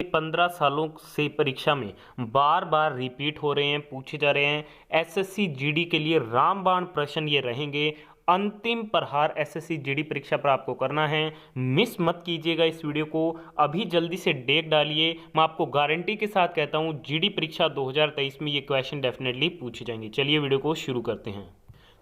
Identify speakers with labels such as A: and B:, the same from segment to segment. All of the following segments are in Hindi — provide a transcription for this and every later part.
A: 15 सालों से परीक्षा में बार बार रिपीट हो रहे हैं, पूछे जा रहे हैं। एसएससी जीडी के लिए रामबाण प्रश्न ये रहेंगे। अंतिम प्रहार एसएससी जीडी परीक्षा पर आपको करना है, मिस मत कीजिएगा इस वीडियो को। अभी जल्दी से डेट डालिए। मैं आपको गारंटी के साथ कहता हूं जीडी परीक्षा 2023 में ये क्वेश्चन डेफिनेटली पूछे जाएंगे। चलिए वीडियो को शुरू करते हैं।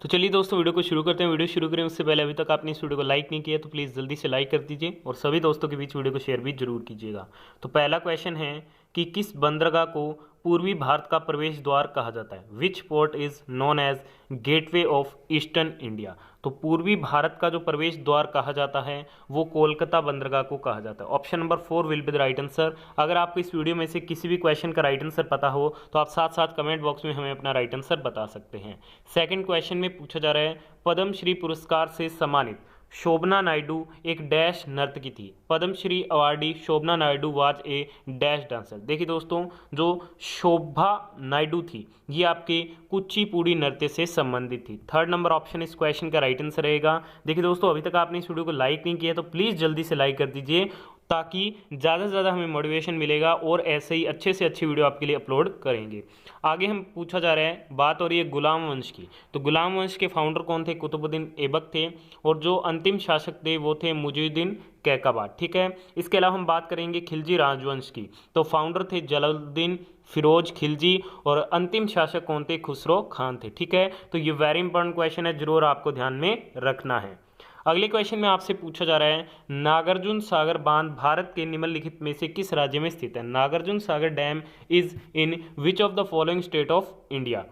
A: तो चलिए दोस्तों वीडियो को शुरू करते हैं। वीडियो शुरू करें उससे पहले अभी तक आपने इस वीडियो को लाइक नहीं किया तो प्लीज़ जल्दी से लाइक कर दीजिए और सभी दोस्तों के बीच वीडियो को शेयर भी जरूर कीजिएगा। तो पहला क्वेश्चन है कि किस बंदरगाह को पूर्वी भारत का प्रवेश द्वार कहा जाता है? Which port is known as gateway of eastern India? तो पूर्वी भारत का जो प्रवेश द्वार कहा जाता है वो कोलकाता बंदरगाह को कहा जाता है। Option number 4 will be the right answer. अगर आपको इस वीडियो में से किसी भी क्वेश्चन का राइट आंसर पता हो तो आप साथ साथ कमेंट बॉक्स में हमें अपना राइट आंसर बता सकते हैं। सेकंड क्वेश्चन में पूछा जा रहा है पद्मश्री पुरस्कार से सम्मानित शोभना नायडू एक डैश नर्तकी थी। Padmashri awardee Shobhana Naidu was a dash dancer. देखिए दोस्तों, जो शोभा नायडू थी ये आपके कुचिपुड़ी नृत्य से संबंधित थी। थर्ड नंबर ऑप्शन इस क्वेश्चन का राइट आंसर रहेगा। देखिए दोस्तों, अभी तक आपने इस वीडियो को लाइक नहीं किया तो प्लीज़ जल्दी से लाइक कर दीजिए ताकि ज़्यादा से ज़्यादा हमें मोटिवेशन मिलेगा और ऐसे ही अच्छे से अच्छी वीडियो आपके लिए अपलोड करेंगे। आगे हम पूछा जा रहा है, बात हो रही है गुलाम वंश की। तो गुलाम वंश के फाउंडर कौन थे? कुतुबुद्दीन ऐबक थे और जो अंतिम शासक थे वो थे मुइजुद्दीन कैकबाद। ठीक है। इसके अलावा हम बात करेंगे खिलजी राजवंश की। तो फाउंडर थे जलालुद्दीन फिरोज खिलजी और अंतिम शासक कौन थे? खुसरो खान थे। ठीक है। तो ये वेरी इंपॉर्टेंट क्वेश्चन है, जरूर आपको ध्यान में रखना है। अगले क्वेश्चन में आपसे पूछा जा रहा है नागार्जुन सागर बांध भारत के निम्नलिखित में से किस राज्य में स्थित है? Nagarjuna Sagar dam is in which of the following state of India?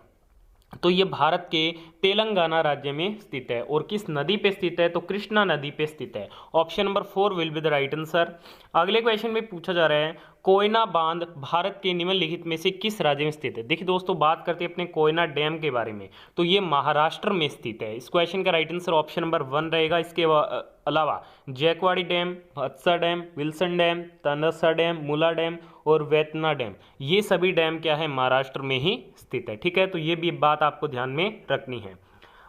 A: तो ये भारत के तेलंगाना राज्य में स्थित है। और किस नदी पे स्थित है? तो कृष्णा नदी पे स्थित है। Option number 4 will be the right answer. अगले क्वेश्चन में पूछा जा रहा है कोयना बांध भारत के निम्नलिखित में से किस राज्य में स्थित है? देखिए दोस्तों, बात करते हैं अपने कोयना डैम के बारे में। तो ये महाराष्ट्र में स्थित है। इस क्वेश्चन का राइट आंसर ऑप्शन नंबर 1 रहेगा। इसके अलावा Jayakwadi dam, Bhatsa dam, Wilson dam, Tansa dam, Mula dam और वेतना डैम, ये सभी डैम क्या है? महाराष्ट्र में ही स्थित है। ठीक है। तो ये भी बात आपको ध्यान में रखनी है।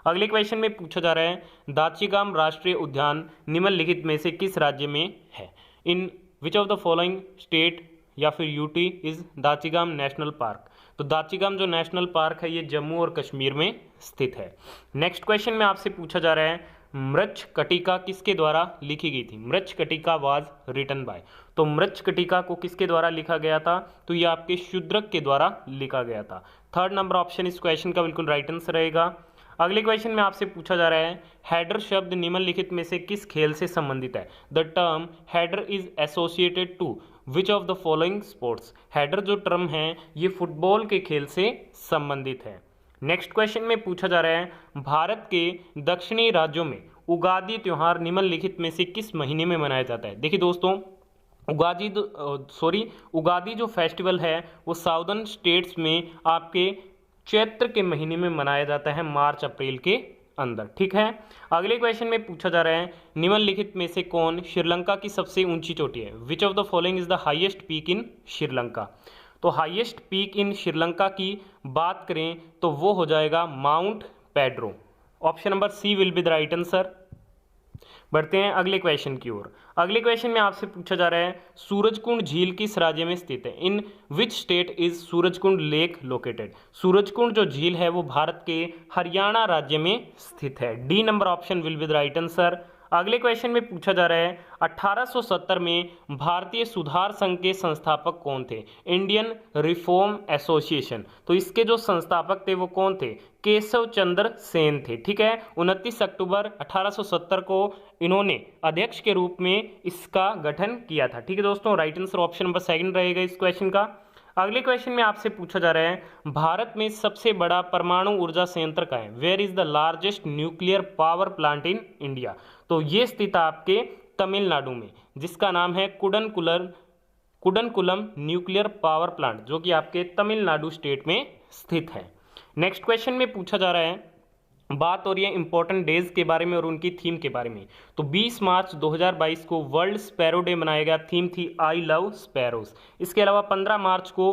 A: अगले क्वेश्चन में पूछा जा रहा है दाचिगाम राष्ट्रीय उद्यान निम्नलिखित में से किस राज्य में है? In which of the following state या फिर UT is Dachigam national park? तो दाचिगाम जो नेशनल पार्क है ये जम्मू और कश्मीर में स्थित है। नेक्स्ट क्वेश्चन में आपसे पूछा जा रहा है मृच्छकटिका किसके द्वारा लिखी गई थी? Mrichchhakatika was written by. तो मृच्छकटिका को किसके द्वारा लिखा गया था? तो ये आपके शूद्रक के द्वारा लिखा गया था। थर्ड नंबर ऑप्शन इस क्वेश्चन का बिल्कुल राइट आंसर रहेगा। अगले क्वेश्चन में आपसे पूछा जा रहा है हेडर शब्द निम्नलिखित में से किस खेल से संबंधित है? The term header is associated to which of the following sports? Header जो टर्म है ये फुटबॉल के खेल से संबंधित है। नेक्स्ट क्वेश्चन में पूछा जा रहा है भारत के दक्षिणी राज्यों में उगादी त्योहार निम्नलिखित में से किस महीने में मनाया जाता है? देखिए दोस्तों, उगादी जो फेस्टिवल है वो साउदर्न स्टेट्स में आपके चैत्र के महीने में मनाया जाता है, मार्च अप्रैल के अंदर। ठीक है। अगले क्वेश्चन में पूछा जा रहा है निम्नलिखित में से कौन श्रीलंका की सबसे ऊंची चोटी है? विच of the following is the highest peak in Sri Lanka? तो हाईएस्ट पीक इन श्रीलंका की बात करें तो वो हो जाएगा Mount Pedro. Option number C will be the right answer. बढ़ते हैं अगले क्वेश्चन की ओर। अगले क्वेश्चन में आपसे पूछा जा रहा है सूरजकुंड झील किस राज्य में स्थित है? In which state is Surajkund lake located? Surajkund जो झील है वो भारत के हरियाणा राज्य में स्थित है। D number option will be the right answer. अगले क्वेश्चन में पूछा जा रहा है 1870 में भारतीय सुधार संघ के संस्थापक कौन थे? Indian reform association. तो इसके जो संस्थापक थे वो कौन थे? केशव चंद्र सेन थे। ठीक है। 29 अक्टूबर 1870 को इन्होंने अध्यक्ष के रूप में इसका गठन किया था। ठीक है दोस्तों, राइट आंसर ऑप्शन नंबर 2 रहेगा इस क्वेश्चन का। अगले क्वेश्चन में आपसे पूछा जा रहा है भारत में सबसे बड़ा परमाणु ऊर्जा संयंत्र कहाँ है? Where is the largest nuclear power plant in India? तो ये स्थित है आपके तमिलनाडु में, जिसका नाम है कुडनकुलम न्यूक्लियर पावर प्लांट, जो कि आपके तमिलनाडु स्टेट में स्थित है। नेक्स्ट क्वेश्चन में पूछा जा रहा है बात हो रही है इंपॉर्टेंट डेज के बारे में और उनकी थीम के बारे में। तो 20 मार्च 2022 को वर्ल्ड स्पैरो डे मनाया गया। थीम थी आई लव स्पैरोज। इसके अलावा 15 मार्च को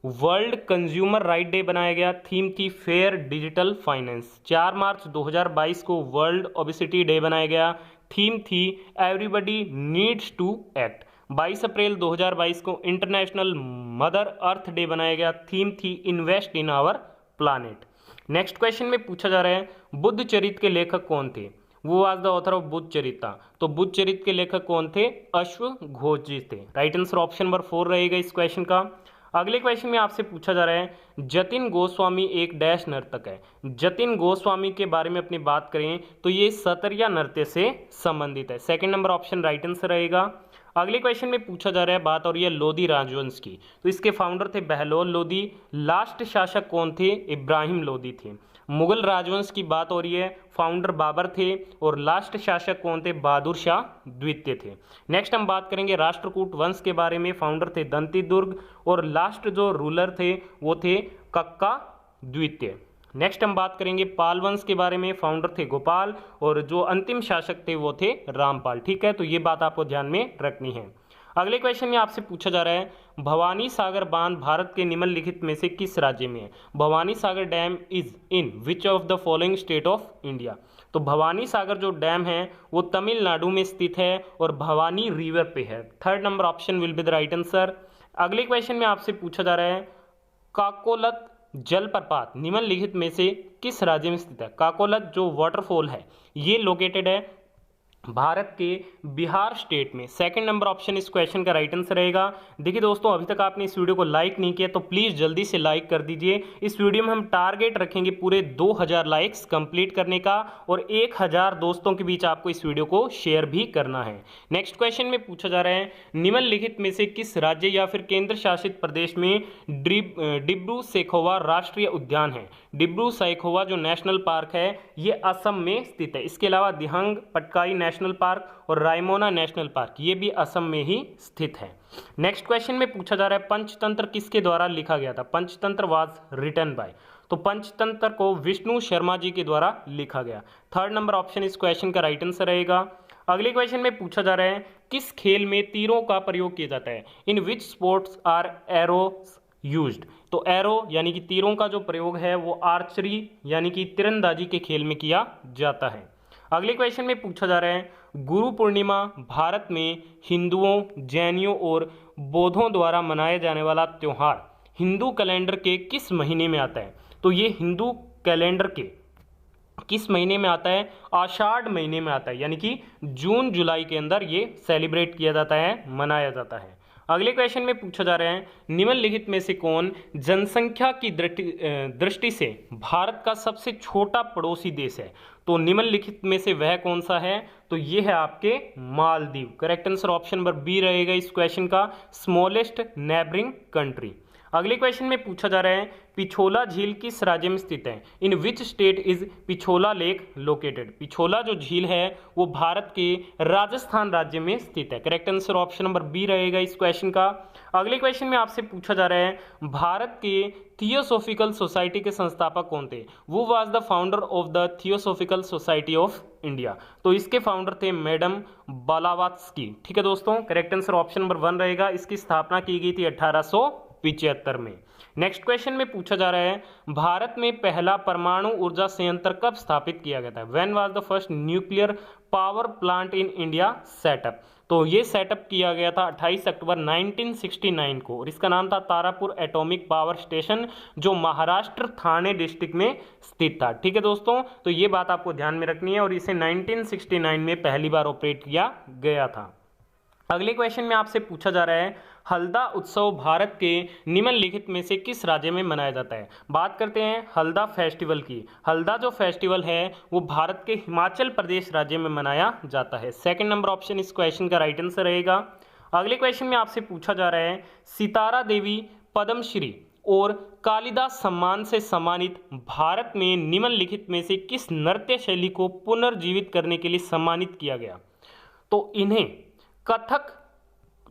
A: वर्ल्ड कंज्यूमर राइट डे बनाया गया। थीम थी फेयर डिजिटल फाइनेंस। 4 मार्च 2022 को वर्ल्ड ओबेसिटी डे बनाया गया। थीम थी एवरीबडी नीड्स टू एक्ट। 22 अप्रैल 2022 को इंटरनेशनल मदर अर्थ डे बनाया गया, थीम थी invest in our planet. Next question में पूछा जा रहा है बुद्ध चरित्र के लेखक कौन थे, वो आज द ऑथर ऑफ बुद्ध चरिता, तो बुद्ध चरित्र के लेखक कौन थे, अश्वघोष जी थे। राइट आंसर ऑप्शन नंबर 4 रहेगा इस क्वेश्चन का। अगले क्वेश्चन में आपसे पूछा जा रहा है जतिन गोस्वामी एक डैश नर्तक है। जतिन गोस्वामी के बारे में अपनी बात करें तो ये सतरिया नृत्य से संबंधित है। Second number option right answer रहेगा। अगले क्वेश्चन में पूछा जा रहा है, बात हो रही है लोधी राजवंश की, तो इसके फाउंडर थे बहलोल लोधी। लास्ट शासक कौन थे, इब्राहिम लोधी थे। मुगल राजवंश की बात हो रही है, फाउंडर बाबर थे और लास्ट शासक कौन थे, बहादुर शाह द्वितीय थे। नेक्स्ट हम बात करेंगे राष्ट्रकूट वंश के बारे में, फाउंडर थे दंती दुर्ग और लास्ट जो रूलर थे वो थे कक्का द्वितीय। नेक्स्ट हम बात करेंगे पाल वंश के बारे में, फाउंडर थे गोपाल और जो अंतिम शासक थे वो थे रामपाल। ठीक है, तो ये बात आपको ध्यान में रखनी है। अगले क्वेश्चन में आपसे पूछा जा रहा है भवानी सागर बांध भारत के निम्नलिखित में से किस राज्य में है। Bhavani Sagar dam is in which of the following state of India, तो भवानी सागर जो डैम है वो तमिलनाडु में स्थित है और भवानी रिवर पे है। Third number option will be the right answer. अगले क्वेश्चन में आपसे पूछा जा रहा है काकोलत जलप्रपात निम्नलिखित में से किस राज्य में स्थित है। काकोलत जो वाटरफॉल है ये लोकेटेड है भारत के बिहार स्टेट में। सेकंड नंबर ऑप्शन इस क्वेश्चन का राइट आंसर रहेगा। देखिए दोस्तों, अभी तक आपने इस वीडियो को लाइक नहीं किया तो प्लीज़ जल्दी से लाइक कर दीजिए। इस वीडियो में हम टारगेट रखेंगे पूरे 2000 लाइक्स कंप्लीट करने का और 1000 दोस्तों के बीच आपको इस वीडियो को शेयर भी करना है। नेक्स्ट क्वेश्चन में पूछा जा रहा है निम्नलिखित में से किस राज्य या फिर केंद्र शासित प्रदेश में डिब्रू सैखोवा राष्ट्रीय उद्यान है। डिब्रू सैखोवा जो नेशनल पार्क है ये असम में स्थित है। इसके अलावा दिहंग पटकाई नेशनल पार्क और रायमोना नेशनल पार्क ये भी असम में ही स्थित है। नेक्स्ट क्वेश्चन में पूछा जा रहा है पंचतंत्र किसके द्वारा लिखा गया था। पंचतंत्र वाज रिटन बाय, तो पंचतंत्र को विष्णु शर्मा जी के द्वारा लिखा गया। थर्ड नंबर ऑप्शन इस क्वेश्चन का राइट आंसर रहेगा। अगले क्वेश्चन में पूछा जा रहा है किस खेल में तीरों का प्रयोग किया जाता है। In which sports are arrows used, तो एरो यानी कि तीरों का जो प्रयोग है वो आर्चरी यानी कि तीरंदाजी के खेल में किया जाता है। अगले क्वेश्चन में पूछा जा रहा है गुरु पूर्णिमा भारत में हिंदुओं, जैनियों और बौद्धों द्वारा मनाया जाने वाला त्योहार हिंदू कैलेंडर के किस महीने में आता है। तो ये हिंदू कैलेंडर के किस महीने में आता है, आषाढ़ महीने में आता है, यानी कि जून जुलाई के अंदर ये सेलिब्रेट किया जाता है, मनाया जाता है। अगले क्वेश्चन में पूछा जा रहा है निम्नलिखित में से कौन जनसंख्या की दृष्टि से भारत का सबसे छोटा पड़ोसी देश है। तो निम्नलिखित में से वह कौन सा है, तो ये है आपके Maldives. Correct answer option number B रहेगा इस क्वेश्चन का, स्मॉलेस्ट नेबरिंग कंट्री। अगले क्वेश्चन में पूछा जा रहा है पिछोला झील किस राज्य में स्थित है। In which state is Pichola lake located, Pichola जो झील है वो भारत के राजस्थान राज्य में स्थित है। Correct answer option number B रहेगा इस क्वेश्चन का। अगले क्वेश्चन में आपसे पूछा जा रहा है भारत के थियोसॉफिकल सोसाइटी के संस्थापक कौन थे। वो was the founder of the theosophical society of India, तो इसके फाउंडर थे मैडम ब्लावात्स्की। ठीक है दोस्तों, करेक्ट आंसर ऑप्शन नंबर 1 रहेगा। इसकी स्थापना की गई थी 1875 में। नेक्स्ट क्वेश्चन में पूछा जा रहा है भारत में पहला परमाणु ऊर्जा संयंत्र कब स्थापित किया गया था। When was the first nuclear power plant in India setup, तो ये सेटअप किया गया था 28 अक्टूबर 1969 को और इसका नाम था तारापुर एटॉमिक पावर स्टेशन जो महाराष्ट्र थाने डिस्ट्रिक्ट में स्थित था। ठीक है दोस्तों, तो ये बात आपको ध्यान में रखनी है और इसे 1969 में पहली बार ऑपरेट किया गया था। अगले क्वेश्चन में आपसे पूछा जा रहा है हल्दा उत्सव भारत के निम्नलिखित में से किस राज्य में मनाया जाता है। बात करते हैं हल्दा फेस्टिवल की। हल्दा जो फेस्टिवल है वो भारत के हिमाचल प्रदेश राज्य में मनाया जाता है। सेकंड नंबर ऑप्शन इस क्वेश्चन का राइट आंसर रहेगा। अगले क्वेश्चन में आपसे पूछा जा रहा है सितारा देवी पद्मश्री और कालिदास सम्मान से सम्मानित भारत में निम्नलिखित में से किस नृत्य शैली को पुनर्जीवित करने के लिए सम्मानित किया गया। तो इन्हें कथक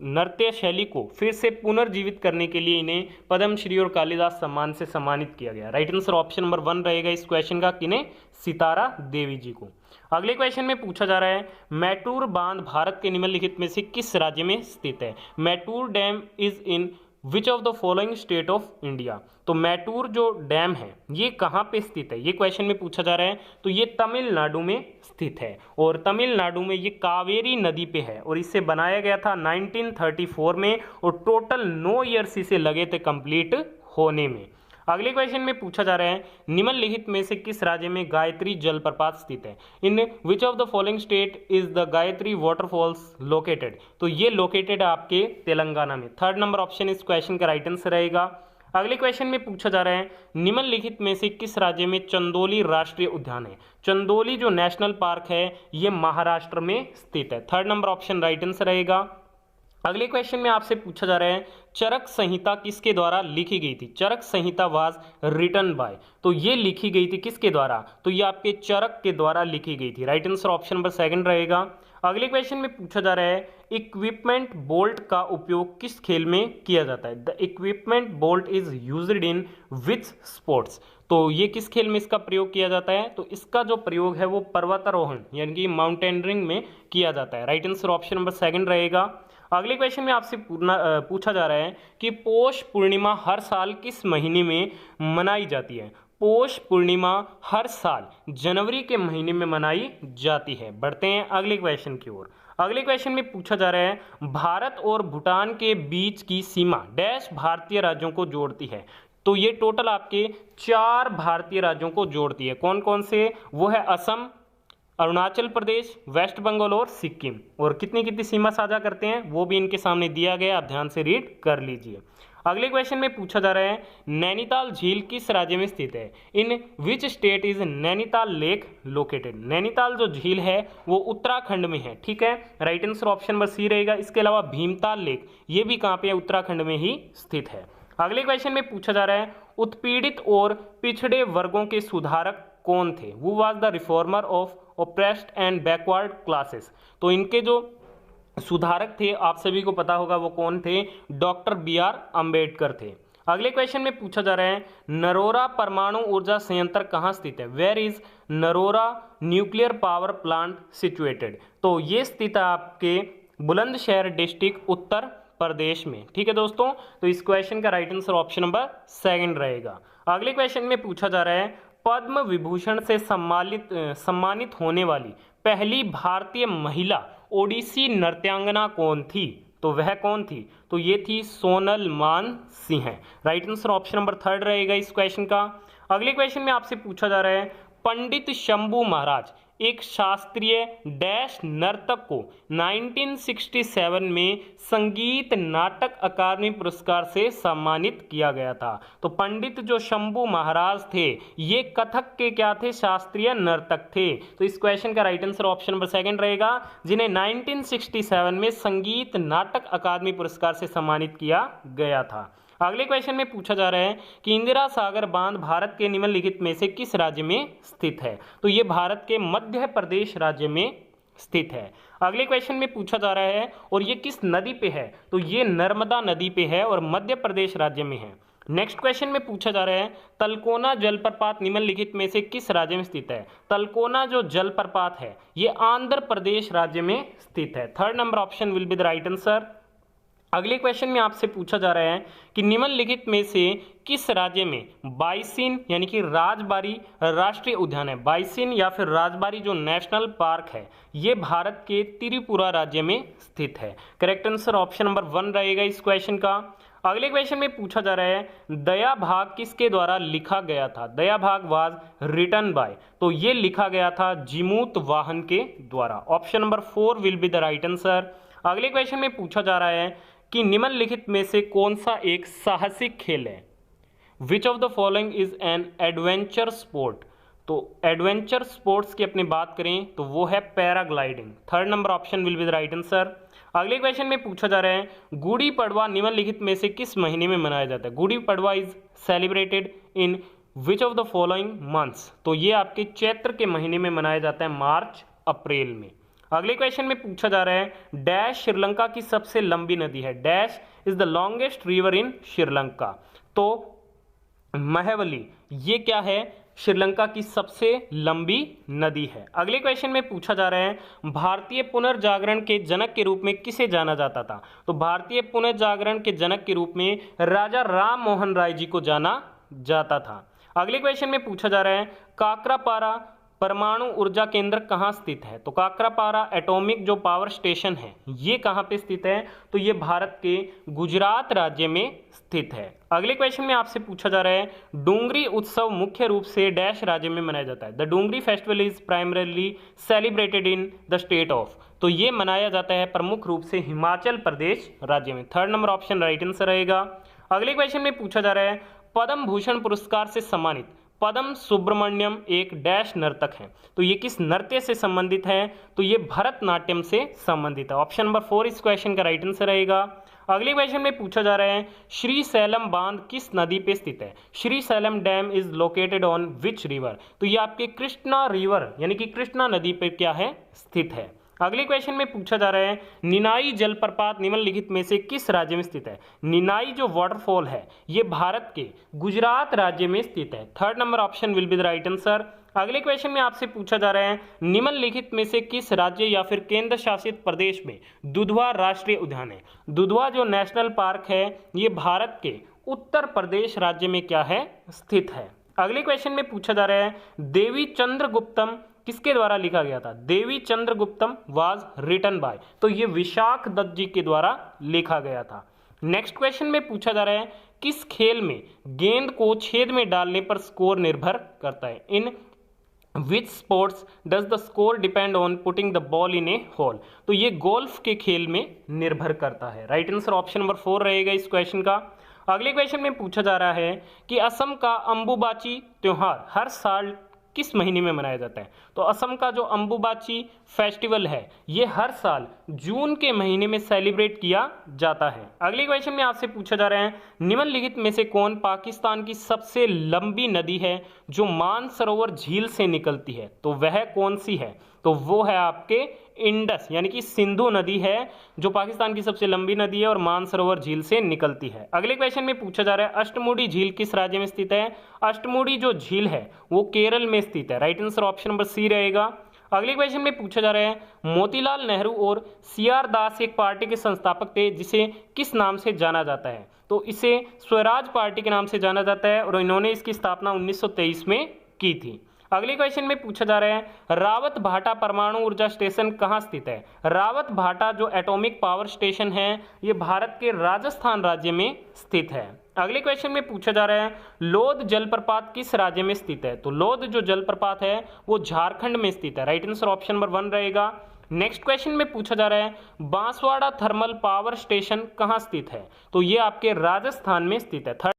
A: नृत्य शैली को फिर से पुनर्जीवित करने के लिए इन्हें पद्मश्री और कालिदास सम्मान से सम्मानित किया गया। राइट आंसर ऑप्शन नंबर 1 रहेगा इस क्वेश्चन का, किन्हें, सितारा देवी जी को। अगले क्वेश्चन में पूछा जा रहा है मैटूर बांध भारत के निम्नलिखित में से किस राज्य में स्थित है। Mettur dam is in which of the following state of India. तो मैटूर जो डैम है ये कहाँ पे स्थित है, ये क्वेश्चन में पूछा जा रहा है। तो ये तमिलनाडु में स्थित है और तमिलनाडु में ये कावेरी नदी पे है और इसे बनाया गया था 1934 में और टोटल 9 ईयर्स इसे लगे थे कंप्लीट होने में। अगले क्वेश्चन में पूछा जा रहा है निम्नलिखित में से किस राज्य में गायत्री जलप्रपात स्थित है। In which of the following state is the Gayatri waterfalls located. तो ये लोकेटेड है आपके तेलंगाना में। थर्ड नंबर ऑप्शन इस क्वेश्चन का राइट आंसर रहेगा। अगले क्वेश्चन में पूछा जा रहा है निम्नलिखित में से किस राज्य में चंदोली राष्ट्रीय उद्यान है। चंदोली जो नेशनल पार्क है ये महाराष्ट्र में स्थित है। Third number option right answer रहेगा। अगले क्वेश्चन में आपसे पूछा जा रहा है चरक संहिता किसके द्वारा लिखी गई थी। चरक संहिता वाज रिटन बाय। तो ये लिखी गई थी किसके द्वारा, तो ये आपके चरक के द्वारा लिखी गई थी। Right answer option number second रहेगा। अगले क्वेश्चन में पूछा जा रहा है इक्विपमेंट बोल्ट का उपयोग किस खेल में किया जाता है। The equipment bolt is used in which sports. तो ये किस खेल में इसका प्रयोग किया जाता है, तो इसका जो प्रयोग है वो पर्वतारोहण यानी कि माउंटेनरिंग में किया जाता है। Right answer option number second रहेगा। अगले क्वेश्चन में आपसे पूछा जा रहा है कि पौष पूर्णिमा हर साल किस महीने में मनाई जाती है। पौष पूर्णिमा हर साल जनवरी के महीने में मनाई जाती है। बढ़ते हैं अगले क्वेश्चन की ओर। अगले क्वेश्चन में पूछा जा रहा है भारत और भूटान के बीच की सीमा डैश भारतीय राज्यों को जोड़ती है। तो ये टोटल आपके 4 भारतीय राज्यों को जोड़ती है। कौन कौन से, वो है असम, अरुणाचल प्रदेश, वेस्ट बंगाल और सिक्किम। और कितनी कितनी सीमा साझा करते हैं वो भी इनके सामने दिया गया, आप ध्यान से रीड कर लीजिए। अगले क्वेश्चन में पूछा जा रहा है नैनीताल झील किस राज्य में स्थित है। In which state is Nainital lake located. Nainital जो झील है वो उत्तराखंड में है। ठीक है, right answer option number C रहेगा। इसके अलावा भीमताल लेक ये भी कहाँ पे है, उत्तराखंड में ही स्थित है। अगले क्वेश्चन में पूछा जा रहा है उत्पीड़ित और पिछड़े वर्गों के सुधारक कौन थे। Who was the reformer of oppressed and backward classes. तो इनके जो सुधारक थे आप सभी को पता होगा वो कौन थे, डॉक्टर BR अम्बेडकर थे। अगले क्वेश्चन में पूछा जा रहा है नरोरा परमाणु ऊर्जा संयंत्र कहाँ स्थित है। Where is Narora nuclear power plant situated. तो ये स्थित है आपके बुलंदशहर डिस्ट्रिक्ट उत्तर प्रदेश में। ठीक है दोस्तों, तो इस क्वेश्चन का right answer option number second रहेगा। अगले क्वेश्चन में पूछा जा रहा है पद्म विभूषण से सम्मानित होने वाली पहली भारतीय महिला ओडिसी नृत्यांगना कौन थी। तो वह कौन थी, तो ये थी सोनल मान Singh. Right answer option number third रहेगा इस क्वेश्चन का। अगले क्वेश्चन में आपसे पूछा जा रहा है पंडित शंभू महाराज एक शास्त्रीय डैश नर्तक को 1967 में संगीत नाटक अकादमी पुरस्कार से सम्मानित किया गया था। तो पंडित जो शंभू महाराज थे ये कथक के क्या थे, शास्त्रीय नर्तक थे। तो इस क्वेश्चन का right answer option number second रहेगा, जिन्हें 1967 में संगीत नाटक अकादमी पुरस्कार से सम्मानित किया गया था। अगले क्वेश्चन में पूछा जा रहा है कि इंदिरा सागर बांध भारत के निम्नलिखित में से किस राज्य में स्थित है। तो ये भारत के मध्य प्रदेश राज्य में स्थित है। अगले क्वेश्चन में पूछा जा रहा है और ये किस नदी पे है, तो ये नर्मदा नदी पे है और मध्य प्रदेश राज्य में है। नेक्स्ट क्वेश्चन में पूछा जा रहा है तलकोना जलप्रपात निम्नलिखित में से किस राज्य में स्थित है। तलकोना जो जलप्रपात है ये आंध्र प्रदेश राज्य में स्थित है। Third number option will be the right answer. अगले क्वेश्चन में आपसे पूछा जा रहा है कि निम्नलिखित में से किस राज्य में बाइसिन यानी कि राजबारी राष्ट्रीय उद्यान है। बाइसिन या फिर राजबारी जो नेशनल पार्क है ये भारत के त्रिपुरा राज्य में स्थित है। करेक्ट आंसर ऑप्शन नंबर 1 रहेगा इस क्वेश्चन का। अगले क्वेश्चन में पूछा जा रहा है दया भाग किसके द्वारा लिखा गया था। दया भाग वाज रिटन बाय। तो ये लिखा गया था जिमूत वाहन के द्वारा। Option number 4 will be the right answer. अगले क्वेश्चन में पूछा जा रहा है कि निम्नलिखित में से कौन सा एक साहसिक खेल है। विच of the following is an adventure sport. तो एडवेंचर स्पोर्ट्स की अपनी बात करें तो वो है paragliding. Third number option will be the right answer. अगले क्वेश्चन में पूछा जा रहा है गुड़ी पड़वा निम्नलिखित में से किस महीने में मनाया जाता है। Gudi Padwa is celebrated in which of the following months. तो ये आपके चैत्र के महीने में मनाया जाता है, मार्च अप्रैल में। अगले क्वेश्चन में पूछा जा रहा है डैश श्रीलंका की सबसे लंबी नदी है। Dash is the longest river in Sri Lanka. तो महावली ये क्या है, श्रीलंका की सबसे लंबी नदी है। अगले क्वेश्चन में पूछा जा रहा है भारतीय पुनर्जागरण के जनक के रूप में किसे जाना जाता था? तो भारतीय पुनर्जागरण के जनक के रूप में राजा राम मोहन राय जी को जाना जाता था। अगले क्वेश्चन में पूछा जा रहा है काकरापारा परमाणु ऊर्जा केंद्र कहाँ स्थित है? तो काकरापारा एटॉमिक जो पावर स्टेशन है ये कहाँ पे स्थित है? तो ये भारत के गुजरात राज्य में स्थित है। अगले क्वेश्चन में आपसे पूछा जा रहा है डोंगरी उत्सव मुख्य रूप से डैश राज्य में मनाया जाता है? The Dongri festival is primarily celebrated in the state of. तो ये मनाया जाता है प्रमुख रूप से हिमाचल प्रदेश राज्य में। Third number option right answer रहेगा। अगले क्वेश्चन में पूछा जा रहा है पद्म भूषण पुरस्कार से सम्मानित पद्म सुब्रमण्यम एक डैश नर्तक है? तो ये किस नृत्य से संबंधित है? तो ये भरतनाट्यम से संबंधित है। ऑप्शन नंबर 4 इस क्वेश्चन का राइट आंसर रहेगा। अगले क्वेश्चन में पूछा जा रहा है श्रीशैलम बांध किस नदी पे स्थित है? Srisailam dam is located on which river? तो ये आपके कृष्णा रिवर यानी कि कृष्णा नदी पे क्या है? स्थित है। अगले क्वेश्चन में पूछा जा रहा है निनाई जलप्रपात निम्नलिखित में से किस राज्य में स्थित है? निनाई जो वाटरफॉल है ये भारत के गुजरात राज्य में स्थित है। Third number option will be the right answer. अगले क्वेश्चन में आपसे पूछा जा रहा है निम्नलिखित में से किस राज्य या फिर केंद्र शासित प्रदेश में दुधवा राष्ट्रीय उद्यान है? दुधवा जो नेशनल पार्क है ये भारत के उत्तर प्रदेश राज्य में क्या है? स्थित है। अगले क्वेश्चन में पूछा जा रहा है देवी चंद्रगुप्तम किसके द्वारा लिखा गया था? देवी चंद्रगुप्तम वाज रिटन बाय। तो ये विशाख दत्त जी के द्वारा लिखा गया था। नेक्स्ट क्वेश्चन में पूछा जा रहा है किस खेल में गेंद को छेद में डालने पर स्कोर निर्भर करता है? In which sports does the score depend on putting the ball in a hole? तो ये गोल्फ के खेल में निर्भर करता है। राइट आंसर ऑप्शन नंबर 4 रहेगा इस क्वेश्चन का। अगले क्वेश्चन में पूछा जा रहा है कि असम का अंबुबाची त्योहार हर साल किस महीने में मनाया जाता है? तो असम का जो अंबुबाची फेस्टिवल है ये हर साल जून के महीने में सेलिब्रेट किया जाता है। अगले क्वेश्चन में आपसे पूछा जा रहा है निम्नलिखित में से कौन पाकिस्तान की सबसे लंबी नदी है जो मानसरोवर झील से निकलती है? तो वह कौन सी है? तो वो है आपके इंडस यानी कि सिंधु नदी है जो पाकिस्तान की सबसे लंबी नदी है और मानसरोवर झील से निकलती है। अगले क्वेश्चन में पूछा जा रहा है अष्टमुडी झील किस राज्य में स्थित है? अष्टमुडी जो झील है वो केरल में स्थित है। Right answer option number C रहेगा। अगले क्वेश्चन में पूछा जा रहा है मोतीलाल नेहरू और सीआर दास एक पार्टी के संस्थापक थे जिसे किस नाम से जाना जाता है? तो इसे स्वराज पार्टी के नाम से जाना जाता है और इन्होंने इसकी स्थापना 1923 में की थी। अगले क्वेश्चन में पूछा जा रहा है रावत भाटा परमाणु ऊर्जा स्टेशन कहाँ स्थित है? रावत भाटा जो एटॉमिक पावर स्टेशन है ये भारत के राजस्थान राज्य में स्थित है। अगले क्वेश्चन में पूछा जा रहा है लोध जलप्रपात किस राज्य में स्थित है? तो लोध जो जलप्रपात है वो झारखंड में स्थित है। राइट आंसर ऑप्शन नंबर 1 रहेगा। नेक्स्ट क्वेश्चन में पूछा जा रहा है बांसवाड़ा थर्मल पावर स्टेशन कहाँ स्थित है? तो ये आपके राजस्थान में स्थित है।